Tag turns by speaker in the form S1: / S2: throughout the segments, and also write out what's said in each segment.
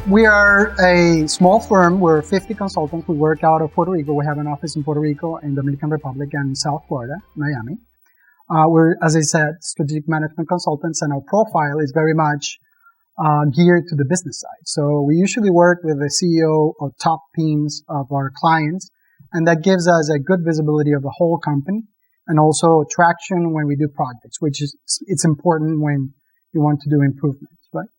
S1: We are a small firm. We're 50 consultants. We work out of Puerto Rico. We have an office in Puerto Rico, in Dominican Republic, and South Florida, Miami. We're, as I said, strategic management consultants, and our profile is very much geared to the business side. So we usually work with the CEO or top teams of our clients, and that gives us a good visibility of the whole company and also traction when we do projects, which is, it's important when you want to do improvements, right?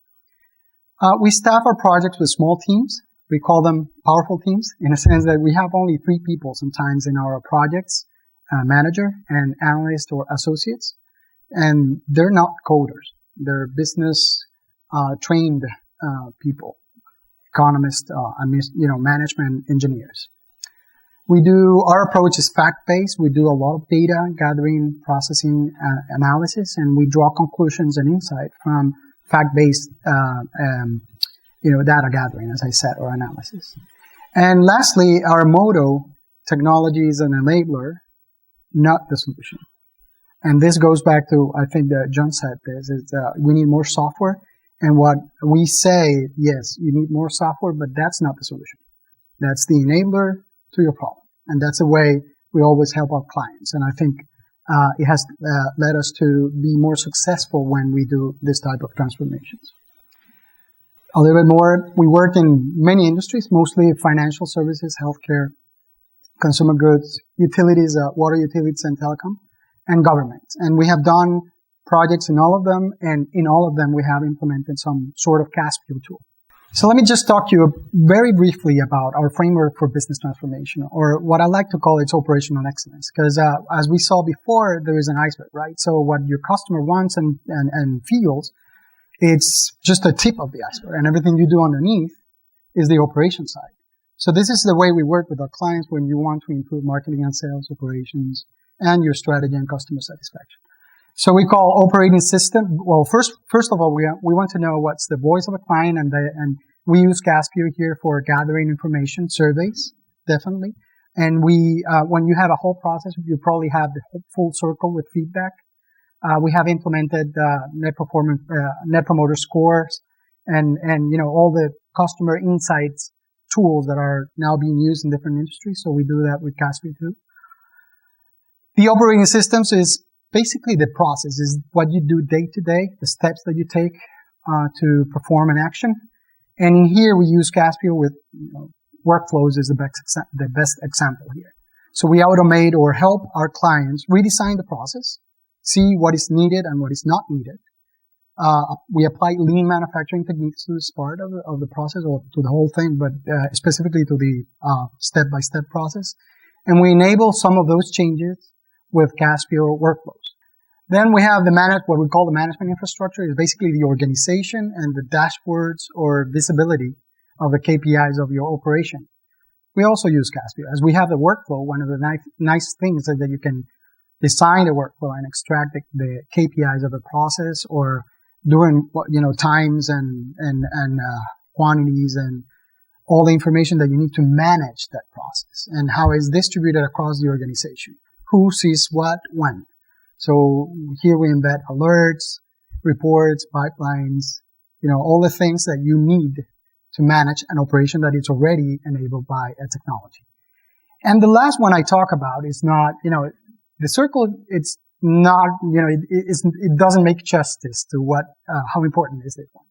S1: We staff our projects with small teams. We call them powerful teams in a sense that we have only 3 people sometimes in our projects, manager and analyst or associates. And they're not coders. They're business trained people, economists, management engineers. Our approach is fact-based. We do a lot of data gathering, processing, analysis, and we draw conclusions and insight from fact-based, data gathering, as I said, or analysis. And lastly, our motto, technology is an enabler, not the solution. And this goes back to, I think that John said this, is we need more software. And what we say, yes, you need more software, but that's not the solution. That's the enabler to your problem. And that's the way we always help our clients. And I think it has led us to be more successful when we do this type of transformations. A little bit more, we work in many industries, mostly financial services, healthcare, consumer goods, utilities, water utilities and telecom, and government. And we have done projects in all of them, and in all of them we have implemented some sort of Caspio tool. So let me just talk to you very briefly about our framework for business transformation, or what I like to call its operational excellence. Because as we saw before, there is an iceberg, right? So what your customer wants and feels, it's just a tip of the iceberg, and everything you do underneath is the operation side. So this is the way we work with our clients when you want to improve marketing and sales operations and your strategy and customer satisfaction. So we call operating system. Well, first of all, we want to know what's the voice of a client, and we use Caspio here for gathering information, surveys, definitely. And when you have a whole process, you probably have the full circle with feedback. We have implemented net promoter scores, and all the customer insights tools that are now being used in different industries. So we do that with Caspio too. The operating systems is basically the process, is what you do day to day, the steps that you take to perform an action. And in here we use Caspio with workflows is the best example here. So we automate or help our clients redesign the process, see what is needed and what is not needed. We apply lean manufacturing techniques to this part of the process, or to the whole thing, but specifically to the step-by-step process. And we enable some of those changes with Caspio workflows. Then we have what we call the management infrastructure, is basically the organization and the dashboards or visibility of the KPIs of your operation. We also use Caspio. As we have the workflow, one of the nice things is that you can design the workflow and extract the KPIs of the process, or during times and quantities and all the information that you need to manage that process and how it's distributed across the organization. Who sees what when. So here we embed alerts, reports, pipelines, all the things that you need to manage an operation that is already enabled by a technology. And the last one I talk about is not, the circle, it's not, it doesn't make justice to how important is this one.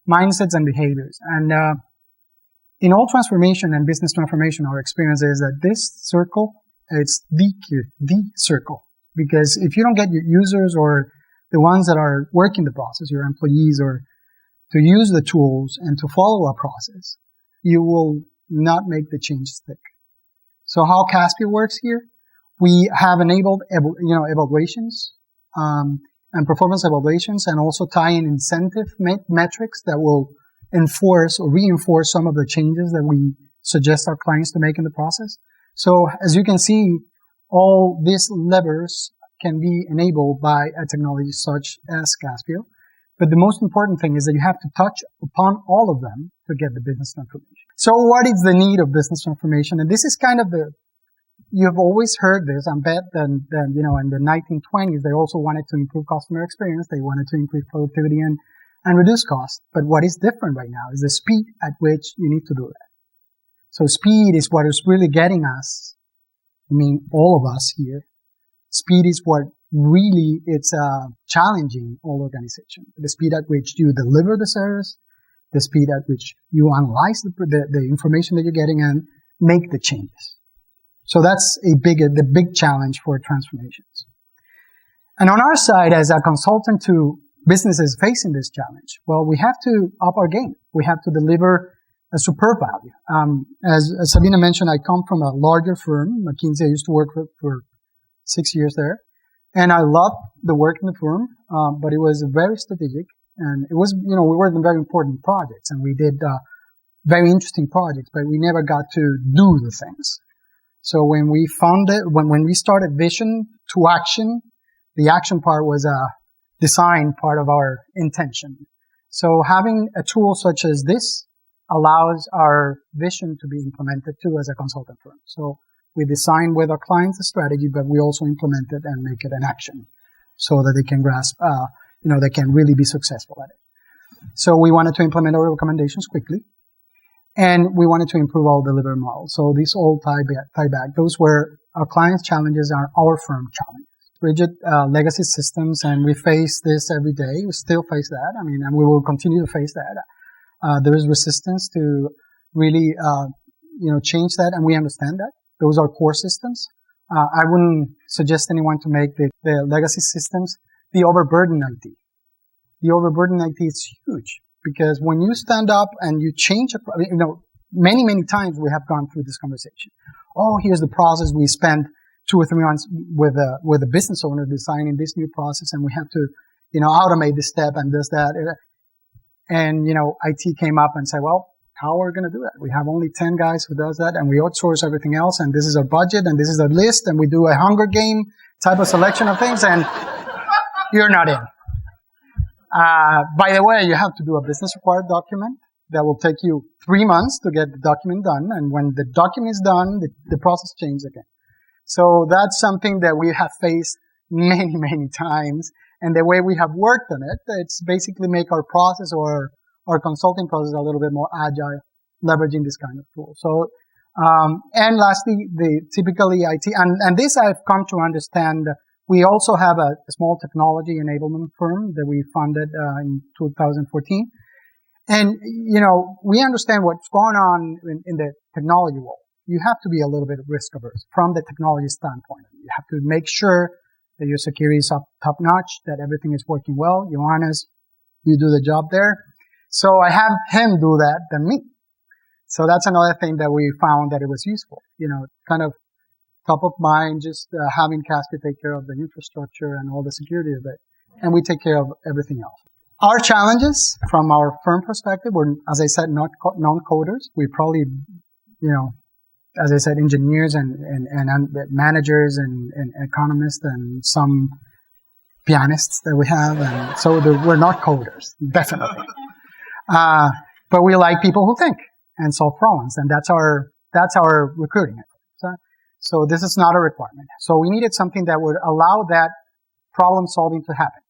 S1: Mindsets and behaviors. And in all transformation and business transformation, our experience is that this circle, it's the circle. Because if you don't get your users or the ones that are working the process, your employees, or to use the tools and to follow a process, you will not make the change stick. So how Caspio works here? We have enabled, evaluations, and performance evaluations, and also tie in incentive metrics that will enforce or reinforce some of the changes that we suggest our clients to make in the process. So as you can see, all these levers can be enabled by a technology such as Caspio. But the most important thing is that you have to touch upon all of them to get the business transformation. So what is the need of business transformation? And this is kind of you've always heard this, I bet, in the 1920s, they also wanted to improve customer experience. They wanted to increase productivity and and reduce cost. But what is different right now is the speed at which you need to do that. So speed is what is really getting us, I mean, all of us here. Speed is what really it's challenging all organizations. The speed at which you deliver the service, the speed at which you analyze the information that you're getting and make the changes. So that's the big challenge for transformations. And on our side, as a consultant to businesses facing this challenge, well, we have to up our game. We have to deliver a superb value. As Sabina mentioned, I come from a larger firm, McKinsey. I used to work for 6 years there. And I loved the work in the firm, but it was very strategic. And it was, we worked on very important projects and we did very interesting projects, but we never got to do the things. So when we when we started vision to action, the action part was a design part of our intention. So having a tool such as this allows our vision to be implemented too as a consultant firm. So we design with our clients a strategy, but we also implement it and make it an action so that they can grasp, they can really be successful at it. So we wanted to implement our recommendations quickly, and we wanted to improve our delivery model. So these all tie back. Those were our clients' challenges are our firm challenges. Rigid legacy systems, and we face this every day. We still face that. And we will continue to face that. There is resistance to really, change that, and we understand that. Those are core systems. I wouldn't suggest anyone to make the legacy systems the overburden IT. The overburden IT is huge because when you stand up and you change, many, many times we have gone through this conversation. Oh, here's the process. We spent 2 or 3 months with a business owner designing this new process, and we have to, automate this step and this, that. And, IT came up and said, well, how are we going to do that? We have only 10 guys who does that, and we outsource everything else, and this is our budget, and this is our list, and we do a Hunger Game type of selection of things, and you're not in. By the way, you have to do a business required document that will take you 3 months to get the document done, and when the document is done, the process changes again. So that's something that we have faced many, many times, and the way we have worked on it, it's basically make our process or our consulting process a little bit more agile, leveraging this kind of tool. So, and lastly, typically IT, and this I've come to understand. We also have a small technology enablement firm that we funded in 2014. And, we understand what's going on in the technology world. You have to be a little bit risk averse from the technology standpoint. You have to make sure that your security is top notch, that everything is working well. You're honest. You do the job there. So I have him do that than me. So that's another thing that we found that it was useful. Kind of top of mind, just having Caspio take care of the infrastructure and all the security of it, and we take care of everything else. Our challenges from our firm perspective were, as I said, not non-coders. We probably, as I said, engineers and managers and economists and some pianists that we have, and so we're not coders, definitely. But we like people who think and solve problems, and that's our recruiting effort. So this is not a requirement. So we needed something that would allow that problem solving to happen.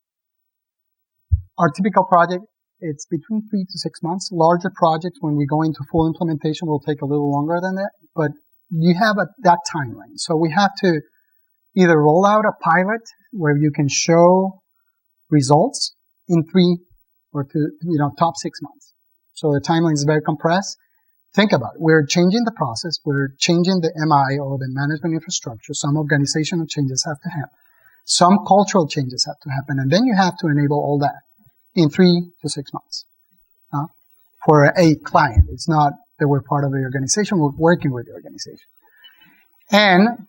S1: Our typical project, it's between 3 to 6 months. Larger projects, when we go into full implementation, will take a little longer than that. But you have that timeline. So we have to either roll out a pilot where you can show results in 3 or top 6 months. So the timeline is very compressed. Think about it. We're changing the process. We're changing the MI or the management infrastructure. Some organizational changes have to happen. Some cultural changes have to happen. And then you have to enable all that in 3 to 6 months for a client. It's not that we're part of the organization. We're working with the organization. And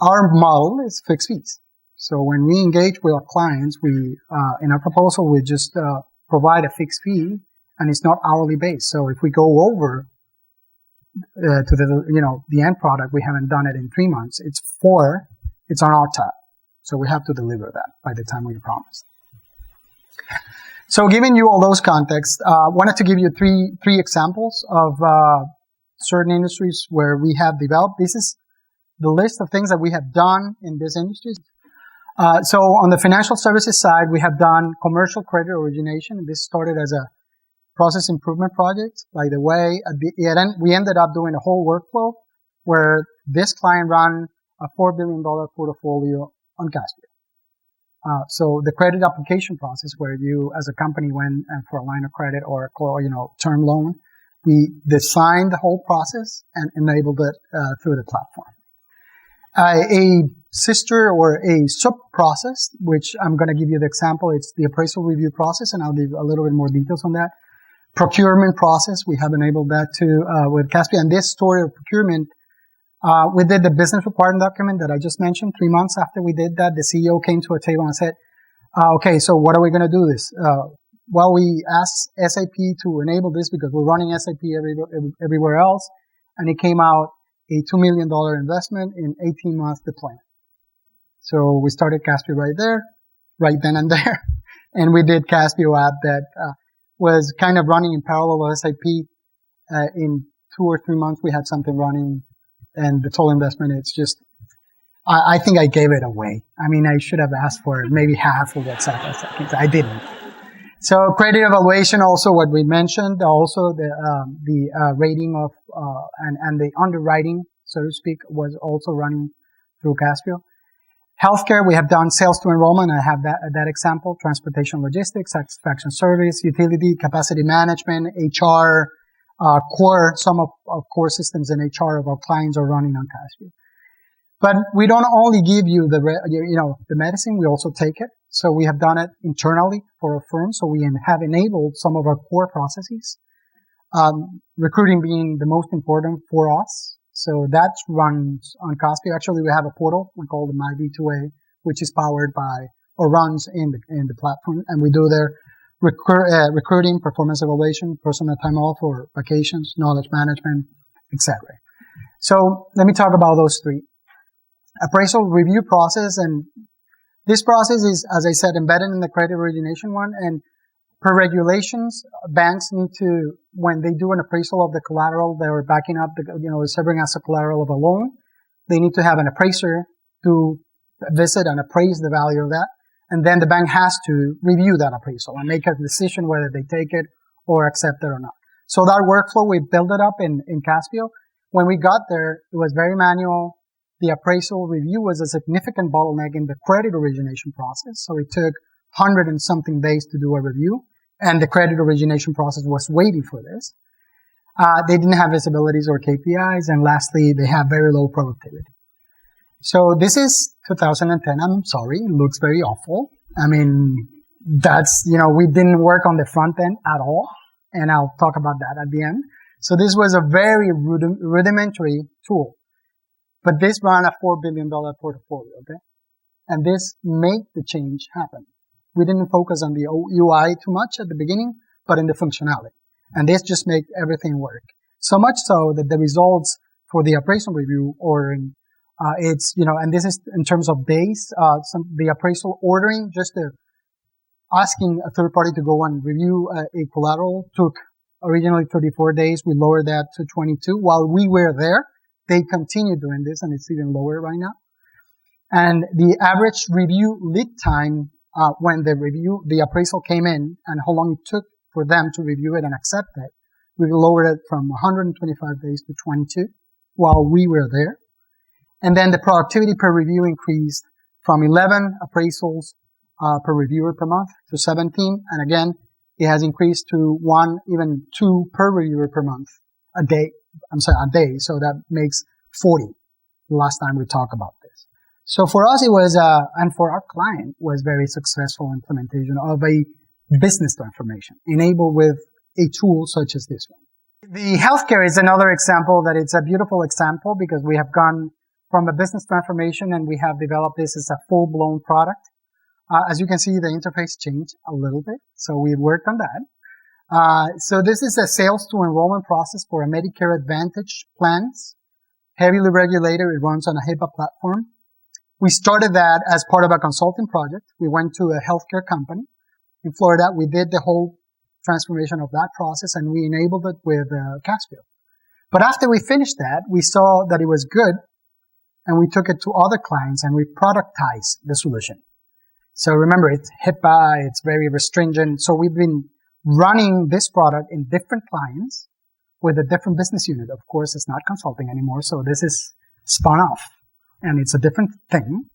S1: our model is fixed fees. So when we engage with our clients, we in our proposal, we just provide a fixed fee, and it's not hourly based. So if we go over to the end product, we haven't done it in 3 months. It's on our tab. So we have to deliver that by the time we promised. So giving you all those contexts, wanted to give you three examples of certain industries where we have developed. This is the list of things that we have done in these industries. So on the financial services side, we have done commercial credit origination. This started as a process improvement project. By the way, at the end, we ended up doing a whole workflow where this client ran a $4 billion portfolio on Caspio. So the credit application process where you, as a company, went for a line of credit or a term loan, we designed the whole process and enabled it through the platform. A sister or a sub-process, which I'm going to give you the example, it's the appraisal review process, and I'll give a little bit more details on that. Procurement process, we have enabled that too with Caspio. And this story of procurement, we did the business requirement document that I just mentioned. 3 months after we did that, the CEO came to a table and said, okay, so what are we going to do this? Well, we asked SAP to enable this because we're running SAP everywhere else, and it came out a $2 million investment in 18 months deployment. So we started Caspio right then and there, and we did Caspio app that was kind of running in parallel with SAP. In 2 or 3 months, we had something running, and the total investment, it's just, I think I gave it away. I mean, I should have asked for maybe half of what SAP. I didn't. So credit evaluation, also what we mentioned, also the rating of and the underwriting, so to speak, was also running through Caspio. Healthcare, we have done sales to enrollment. I have that example. Transportation, logistics, satisfaction service, utility, capacity management, HR, core. Some of core systems in HR of our clients are running on Caspio. But we don't only give you the medicine, we also take it. So we have done it internally for our firm. So we have enabled some of our core processes, recruiting being the most important for us. So that runs on Caspio. Actually, we have a portal we call the My V2A, which is powered by or runs in the platform, and we do their recruiting, performance evaluation, personal time off or vacations, knowledge management, etc. So let me talk about those three. Appraisal review process, and this process is, as I said, embedded in the credit origination one, and per regulations, banks need to, when they do an appraisal of the collateral, they're backing up, serving as a collateral of a loan, they need to have an appraiser to visit and appraise the value of that, and then the bank has to review that appraisal and make a decision whether they take it or accept it or not. So that workflow, we built it up in Caspio. When we got there, it was very manual. The appraisal review was a significant bottleneck in the credit origination process. So it took 100 and something days to do a review, and the credit origination process was waiting for this. They didn't have visibilities or KPIs, and lastly, they have very low productivity. So this is 2010. I'm sorry, it looks very awful. I mean, we didn't work on the front end at all, and I'll talk about that at the end. So this was a very rudimentary tool. But this ran a $4 billion portfolio, okay? And this made the change happen. We didn't focus on the UI too much at the beginning, but in the functionality. And this just made everything work. So much so that the results for the appraisal review, and this is in terms of days, the appraisal ordering, just asking a third party to go and review a collateral took originally 34 days. We lowered that to 22. While we were there, they continue doing this, and it's even lower right now. And the average review lead time, when the appraisal came in and how long it took for them to review it and accept it, we lowered it from 125 days to 22 while we were there. And then the productivity per review increased from 11 appraisals per reviewer per month to 17. And again, it has increased to 1, even 2 per reviewer per month a day. So that makes 40 the last time we talked about this. So for us, it was, and for our client, was very successful implementation of a business transformation enabled with a tool such as this one. The healthcare is another example that it's a beautiful example because we have gone from a business transformation and we have developed this as a full-blown product. As you can see, the interface changed a little bit. So we worked on that. So this is a sales to enrollment process for a Medicare Advantage plans. Heavily regulated. It runs on a HIPAA platform. We started that as part of a consulting project. We went to a healthcare company in Florida. We did the whole transformation of that process and we enabled it with Caspio. But after we finished that, we saw that it was good, and we took it to other clients and we productized the solution. So remember, it's HIPAA, it's very restringent. So we've been running this product in different clients with a different business unit. Of course, it's not consulting anymore, so this is spun off, and it's a different thing.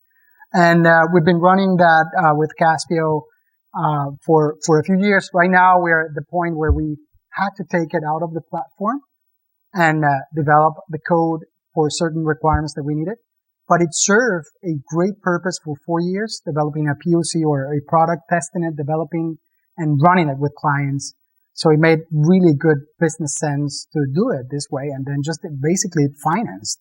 S1: And we've been running that with Caspio for a few years. Right now, we're at the point where we had to take it out of the platform and develop the code for certain requirements that we needed. But it served a great purpose for 4 years, developing a POC or a product, testing it, developing and running it with clients. So it made really good business sense to do it this way, and then just basically it financed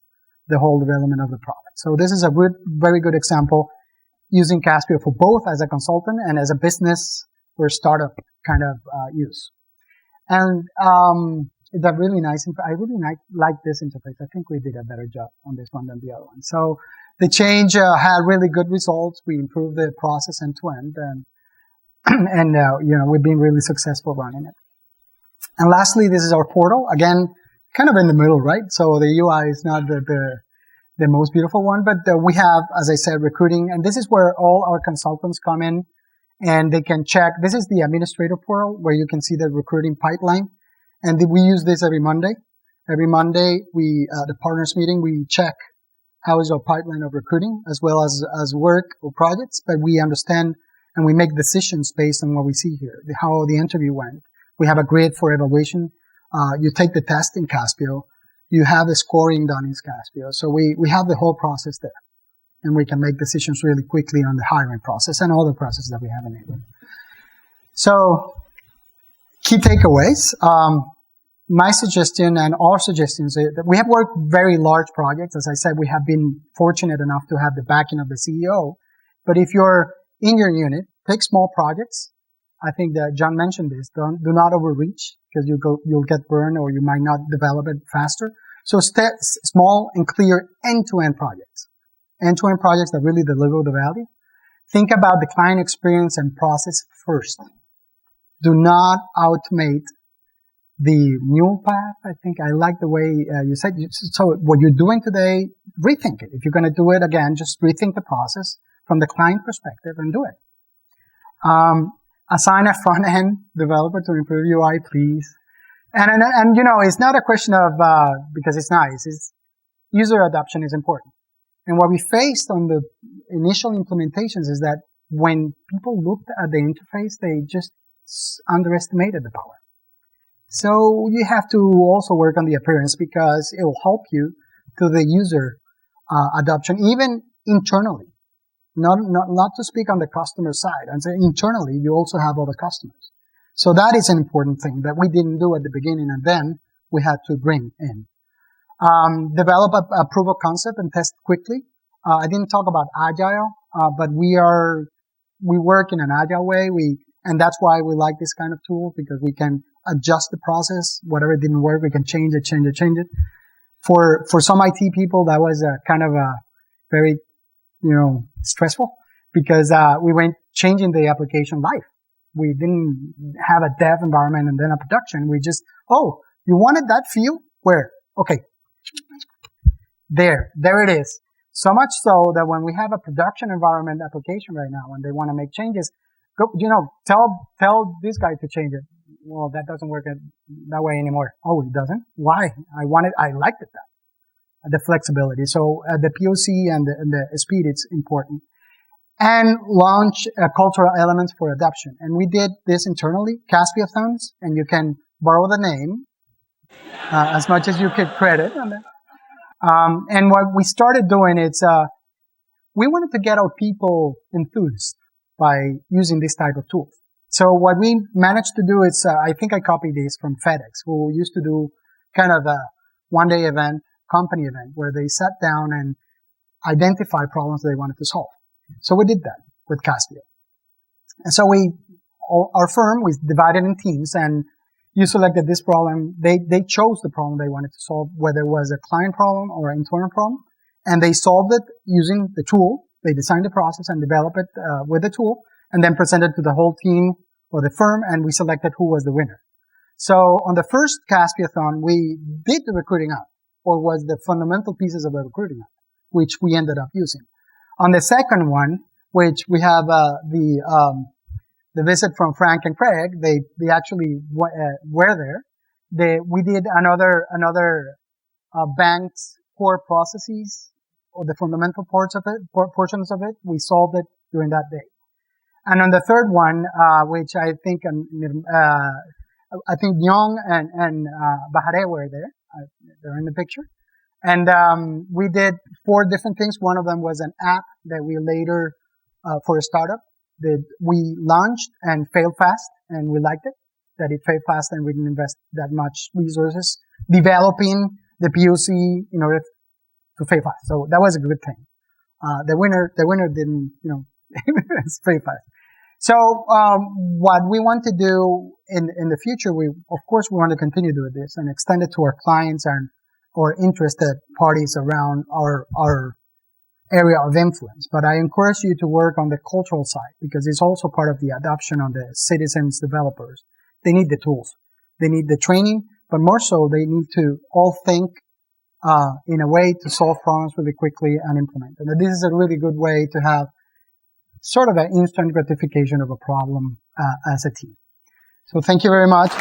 S1: the whole development of the product. So this is a very good example using Caspio for both as a consultant and as a business or startup kind of use. And it's a really nice. I really like this interface. I think we did a better job on this one than the other one. So the change had really good results. We improved the process end to end, and we've been really successful running it. And lastly, this is our portal. Again, kind of in the middle, right? So the UI is not the most beautiful one, but we have, as I said, recruiting, and this is where all our consultants come in and they can check. This is the administrator portal where you can see the recruiting pipeline, and we use this every Monday. Every Monday, the partners meeting, we check how is our pipeline of recruiting as well as work or projects, but we understand and we make decisions based on what we see here, how the interview went. We have a grid for evaluation. You take the test in Caspio. You have the scoring done in Caspio. So we have the whole process there. And we can make decisions really quickly on the hiring process and all the processes that we have enabled. So, key takeaways. My suggestion and our suggestions is that we have worked very large projects. As I said, we have been fortunate enough to have the backing of the CEO. But if you're in your unit, pick small projects. I think that John mentioned this. Do not overreach because you'll get burned or you might not develop it faster. So small and clear end-to-end projects. End-to-end projects that really deliver the value. Think about the client experience and process first. Do not automate the mule path. I think I like the way you said. So what you're doing today, rethink it. If you're going to do it again, just rethink the process from the client perspective and do it. Assign a front-end developer to improve UI, please. And it's not a question of, because it's nice, it's user adoption is important. And what we faced on the initial implementations is that when people looked at the interface, they just underestimated the power. So you have to also work on the appearance because it will help you to the user adoption, even internally. Not to speak on the customer side. And so internally, you also have other customers. So that is an important thing that we didn't do at the beginning, and then we had to bring in. Develop a proof of concept and test quickly. I didn't talk about agile, but we work in an agile way. And that's why we like this kind of tool, because we can adjust the process. Whatever didn't work, we can change it. For some IT people, that was a kind of a very, stressful, because we went changing the application live. We didn't have a dev environment and then a production. We just, you wanted that field? Where? Okay. There it is. So much so that when we have a production environment application right now, when they want to make changes, tell this guy to change it. Well, that doesn't work that way anymore. Oh, it doesn't? Why? I liked it that. The flexibility. So the POC and the speed, it's important. And launch cultural elements for adoption. And we did this internally, Caspiothons, and you can borrow the name as much as you could credit on that. And what we started doing is we wanted to get our people enthused by using this type of tool. So what we managed to do is, I think I copied this from FedEx, who used to do kind of a one-day event, company event, where they sat down and identified problems they wanted to solve. So we did that with Caspio. And so our firm, we divided in teams, and you selected this problem. They chose the problem they wanted to solve, whether it was a client problem or an internal problem, and they solved it using the tool. They designed the process and developed it with the tool, and then presented to the whole team or the firm, and we selected who was the winner. So on the first Caspiothon, we did the recruiting up, or was the fundamental pieces of the recruiting up. which we ended up using. On the second one, which we have the visit from Frank and Craig, they actually were there. We did another bank's core processes, or the fundamental portions of it. We solved it during that day. And on the third one, which I think Young and Bahare were there. They're in the picture. And we did 4 different things. One of them was an app that we later, for a startup, that we launched and failed fast, and we liked it, that it failed fast and we didn't invest that much resources developing the POC in order to fail fast. So that was a good thing. The winner didn't, fail fast. So, what we want to do in the future, of course we want to continue doing this and extend it to our clients and or interested parties around our area of influence. But I encourage you to work on the cultural side, because it's also part of the adoption on the citizens developers. They need the tools. They need the training, but more so they need to all think in a way to solve problems really quickly and implement. And this is a really good way to have sort of an instant gratification of a problem as a team. So thank you very much.